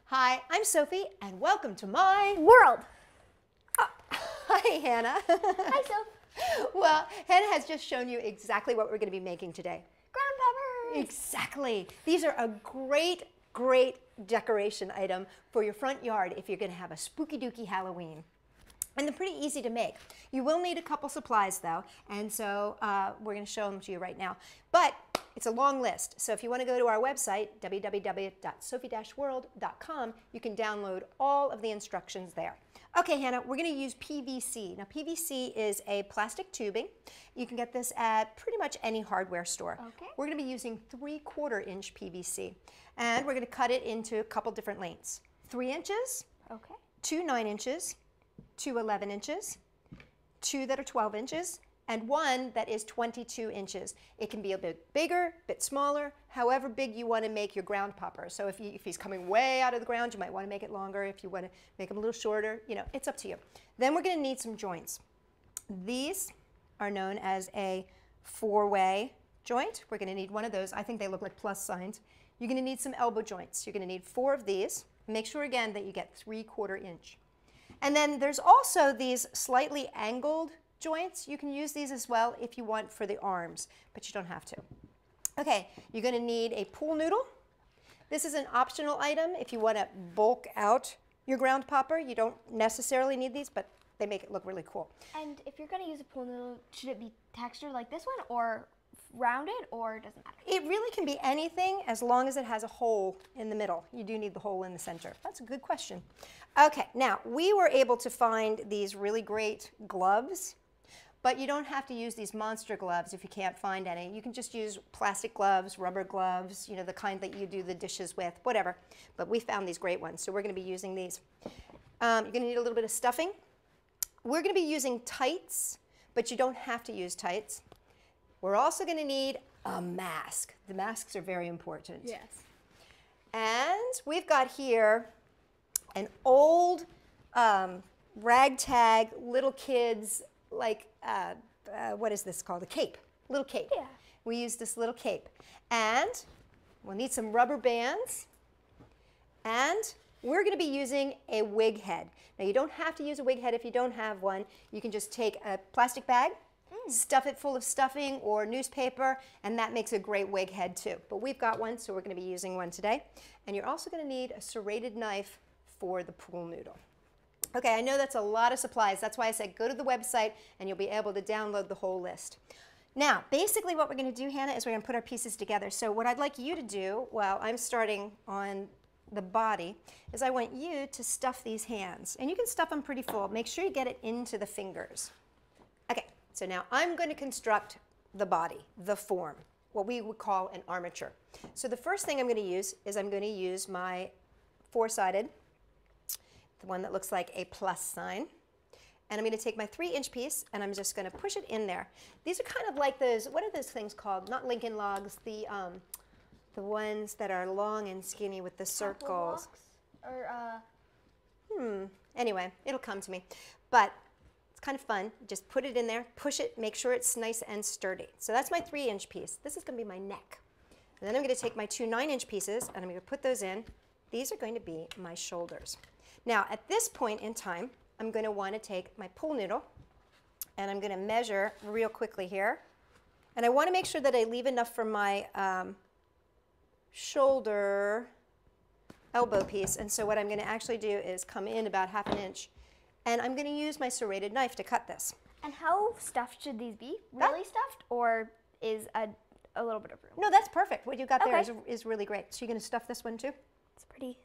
Hi, I'm Sophie, and welcome to my world. Hi, Hannah. Hi, Soph. Well, Hannah has just shown you exactly what we're going to be making today. Ground poppers. Exactly. These are a great decoration item for your front yard if you're going to have a spooky dooky Halloween. And they're pretty easy to make. You will need a couple supplies though, and so we're going to show them to you right now. But it's a long list, so if you want to go to our website, www.sophie-world.com, you can download all of the instructions there. Okay, Hannah, we're going to use PVC. Now, PVC is a plastic tubing. You can get this at pretty much any hardware store. Okay. We're going to be using 3/4 inch PVC, and we're going to cut it into a couple different lengths. 3 inches, Okay. 2 9 inches, 2 11 inches, 2 that are 12 inches, and 1 that is 22 inches. It can be a bit bigger, a bit smaller, however big you want to make your ground popper. So if he's coming way out of the ground, you might want to make it longer. If you want to make him a little shorter, you know, it's up to you. Then we're going to need some joints. These are known as a 4-way joint. We're going to need one of those. I think they look like plus signs. You're going to need some elbow joints. You're going to need 4 of these. Make sure again that you get 3/4 inch. And then there's also these slightly angled joints. You can use these as well if you want for the arms, but you don't have to. Okay, you're going to need a pool noodle. This is an optional item if you want to bulk out your ground popper. You don't necessarily need these, but they make it look really cool. And if you're going to use a pool noodle, should it be textured like this one or rounded, or it doesn't matter? It really can be anything as long as it has a hole in the middle. You do need the hole in the center. That's a good question. Okay, now we were able to find these really great gloves, but you don't have to use these monster gloves if you can't find any. You can just use plastic gloves, rubber gloves, you know, the kind that you do the dishes with, whatever. But we found these great ones, so we're going to be using these. You're going to need a little bit of stuffing. We're going to be using tights, but you don't have to use tights. We're also going to need a mask. The masks are very important. Yes. And we've got here an old ragtag little kids, like, what is this called? A cape, little cape. Yeah. We use this little cape. And we'll need some rubber bands. And we're going to be using a wig head. Now, you don't have to use a wig head if you don't have one. You can just take a plastic bag, stuff it full of stuffing or newspaper, and that makes a great wig head too. But we've got one, so we're going to be using one today. And you're also going to need a serrated knife for the pool noodle. Okay, I know that's a lot of supplies. That's why I said go to the website and you'll be able to download the whole list. Now, basically what we're going to do, Hannah, is we're going to put our pieces together. So what I'd like you to do, while I'm starting on the body, is I want you to stuff these hands. And you can stuff them pretty full. Make sure you get it into the fingers. Okay, so now I'm going to construct the body, the form, what we would call an armature. So the first thing I'm going to use is I'm going to use my 4-sided, the one that looks like a plus sign. And I'm going to take my 3-inch piece and I'm just going to push it in there. These are kind of like those, what are those things called? Not Lincoln logs, the ones that are long and skinny with the circles. Or, Anyway, it'll come to me. But it's kind of fun. Just put it in there, push it, make sure it's nice and sturdy. So that's my 3-inch piece. This is going to be my neck. And then I'm going to take my 2 9-inch pieces and I'm going to put those in. These are going to be my shoulders. Now, at this point in time, I'm going to want to take my pool noodle and I'm going to measure real quickly here. And I want to make sure that I leave enough for my shoulder elbow piece. And so what I'm going to actually do is come in about 1/2 inch. And I'm going to use my serrated knife to cut this. and how stuffed should these be? Really stuffed, or is a little bit of room? No, that's perfect. What you got there Okay. is really great. So you're going to stuff this one too? It's pretty,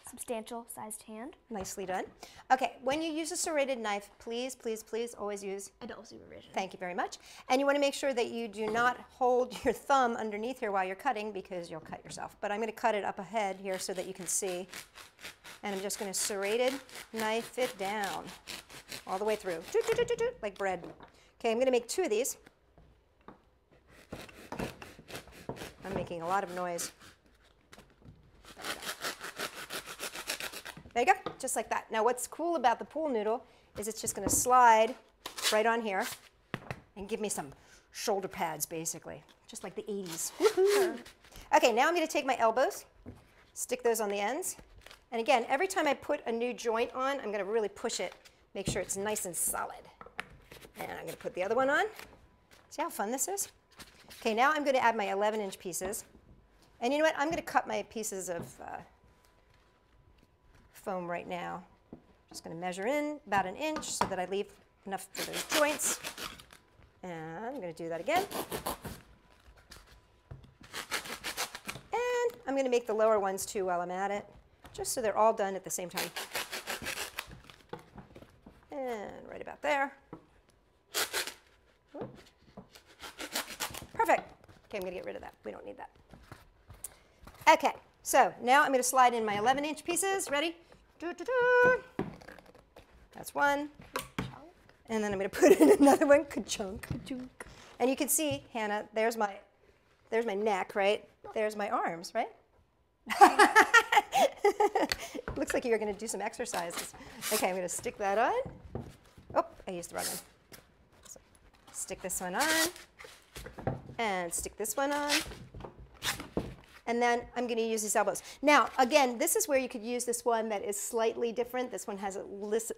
substantial sized hand. Nicely done. Okay, when you use a serrated knife, please, please, please always use Adult supervision. Thank you very much. And you want to make sure that you do not hold your thumb underneath here while you're cutting because you'll cut yourself. But I'm going to cut it up ahead here so that you can see. And I'm just going to serrated knife it down all the way through, like bread. Okay, I'm going to make 2 of these. I'm making a lot of noise. There you go, just like that. Now what's cool about the pool noodle is it's just going to slide right on here and give me some shoulder pads, basically, just like the 80s. Woohoo! Okay, now I'm going to take my elbows, stick those on the ends, And again, every time I put a new joint on, I'm going to really push it, make sure it's nice and solid. And I'm going to put the other one on. See how fun this is? Okay, now I'm going to add my 11-inch pieces. And you know what? I'm going to cut my pieces of foam right now. Just going to measure in about 1 inch so that I leave enough for those joints. And I'm going to do that again. And I'm going to make the lower ones too while I'm at it, just so they're all done at the same time. And right about there. Perfect. Okay, I'm going to get rid of that. We don't need that. Okay, so now I'm going to slide in my 11-inch pieces. Ready? That's one. And then I'm going to put in another one. Ka-chunk. And you can see, Hannah, there's my neck, right? There's my arms, right? Looks like you're going to do some exercises. Okay, I'm going to stick that on. Oh, I used the wrong one. So, stick this one on. And stick this one on. And then I'm going to use these elbows. Now, again, this is where you could use this one that is slightly different. This one has a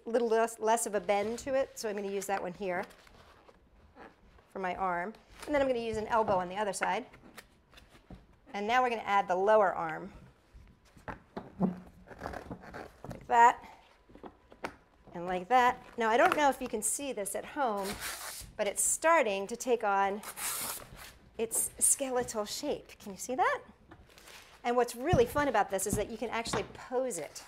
little less of a bend to it, so I'm going to use that one here for my arm. And then I'm going to use an elbow on the other side. And now we're going to add the lower arm. Like that. And like that. Now, I don't know if you can see this at home, but it's starting to take on its skeletal shape. Can you see that? And what's really fun about this is that you can actually pose it.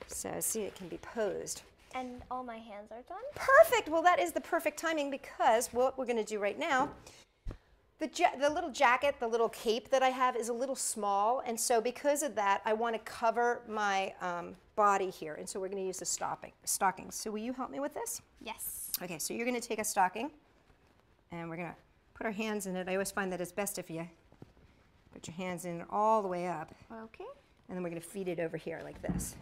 So see, it can be posed. And all my hands are done? Perfect. Well, that is the perfect timing because what we're going to do right now, the little jacket, the little cape that I have is a little small. And so because of that, I want to cover my body here. And so we're going to use the stockings. So will you help me with this? Yes. Okay, so you're going to take a stocking and we're going to put our hands in it. I always find that it's best if you put your hands in all the way up. Okay. And then we're going to feed it over here like this.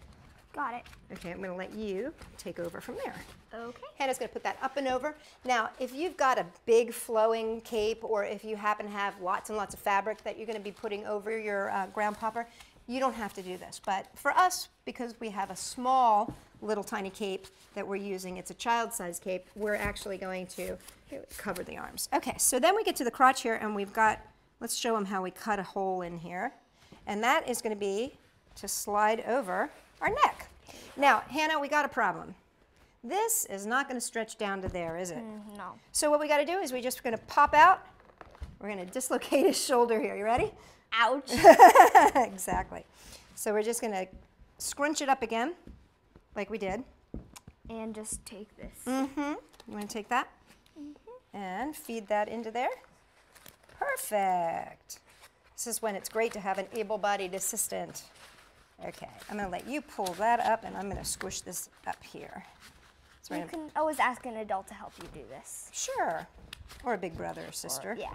Got it. Okay, I'm going to let you take over from there. Okay. Hannah's going to put that up and over. Now, if you've got a big flowing cape or if you happen to have lots and lots of fabric that you're going to be putting over your ground popper, you don't have to do this. But for us, because we have a small little tiny cape that we're using, it's a child-sized cape, we're actually going to cover the arms. Okay, so then we get to the crotch here and we've got, let's show them how we cut a hole in here. And that is going to be to slide over our neck. Now, Hannah, we got a problem. This is not going to stretch down to there, is it? No. So what we got to do is we're just going to pop out. We're going to dislocate his shoulder here. You ready? Ouch. Exactly. So we're just going to scrunch it up again, like we did. And just take this. Mm-hmm. You want to take that? Mm-hmm. And feed that into there. Perfect. This is when it's great to have an able-bodied assistant. Okay, I'm going to let you pull that up, and I'm going to squish this up here. So You can always ask an adult to help you do this. Sure. Or a big brother or sister. Or, yeah.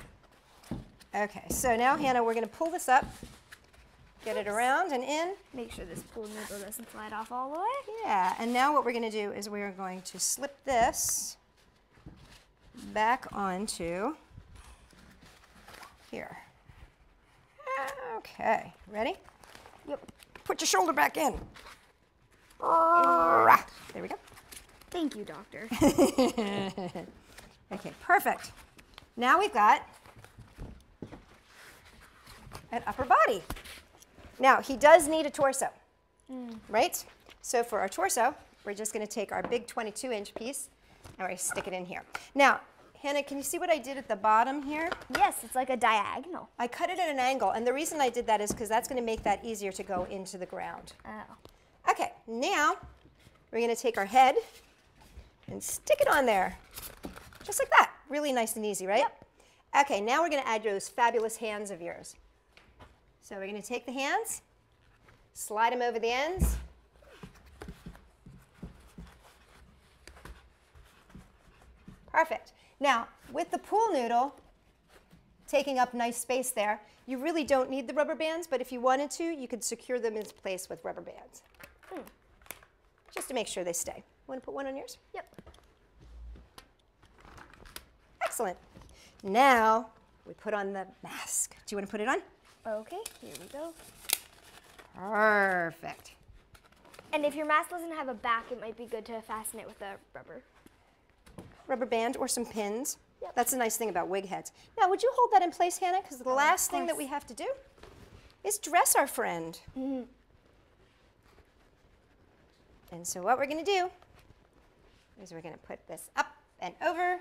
Okay, so now, Hannah, we're going to pull this up, get it around and in. Make sure this pool noodle doesn't slide off all the way. Yeah, and now what we're going to do is we're going to slip this back onto here. Okay, ready? Yep. Put your shoulder back in. There we go. Thank you, doctor. Okay, perfect. Now we've got an upper body. Now, he does need a torso, right? So for our torso, we're just going to take our big 22-inch piece and we're going to stick it in here. Now, Hannah, can you see what I did at the bottom here? Yes, it's like a diagonal. I cut it at an angle, and the reason I did that is because that's going to make that easier to go into the ground. Oh. Okay, now we're going to take our head and stick it on there, just like that. Really nice and easy, right? Yep. Okay, now we're going to add those fabulous hands of yours. So we're going to take the hands, slide them over the ends. Perfect. Now, with the pool noodle taking up nice space there, you really don't need the rubber bands, but if you wanted to, you could secure them in place with rubber bands. Just to make sure they stay. Want to put one on yours? Yep. Excellent. Now, we put on the mask. Do you want to put it on? Okay, here we go. Perfect. And if your mask doesn't have a back, it might be good to fasten it with a rubber band or some pins. Yep. That's the nice thing about wig heads. Now, would you hold that in place, Hannah? Because the last thing that we have to do is dress our friend. Mm-hmm. And so what we're going to do is we're going to put this up and over,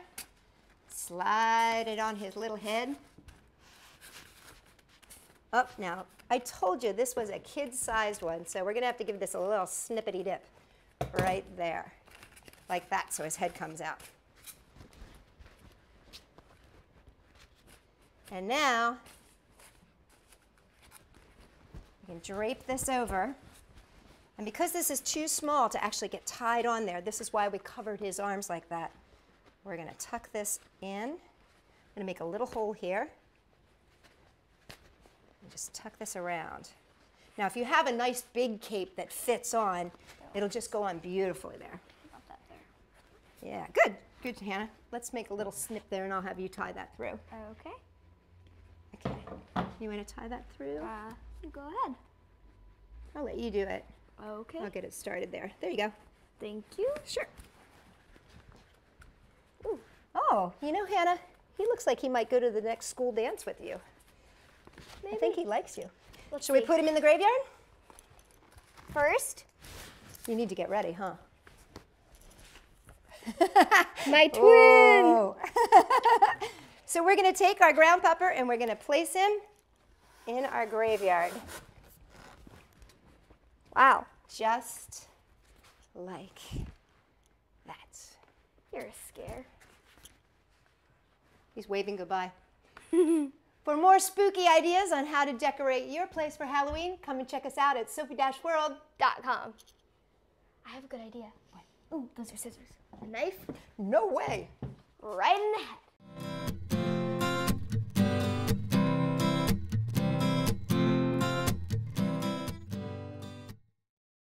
slide it on his little head. Up now. I told you this was a kid-sized one, so we're going to have to give this a little snippety dip right there, like that, so his head comes out. And now, we can drape this over. And because this is too small to actually get tied on there, this is why we covered his arms like that. We're going to tuck this in. I'm going to make a little hole here. And just tuck this around. Now, if you have a nice big cape that fits on, it'll just go on beautifully there. About that there. Yeah, good. Good, Hannah. Let's make a little snip there, and I'll have you tie that through. Okay. Okay. You want to tie that through? Go ahead. I'll let you do it. Okay. I'll get it started there. There you go. Thank you. Sure. Ooh. Oh, you know, Hannah, he looks like he might go to the next school dance with you. Maybe. I think he likes you. Let's Should we see. put him in the graveyard? First, You need to get ready, huh? my twin. Whoa. So we're going to take our ground pupper and we're going to place him in our graveyard. Wow. Just like that. You're a scare. He's waving goodbye. For more spooky ideas on how to decorate your place for Halloween, come and check us out at Sophie-World.com. I have a good idea. What? Ooh, those are scissors. A knife? No way. Right in the head.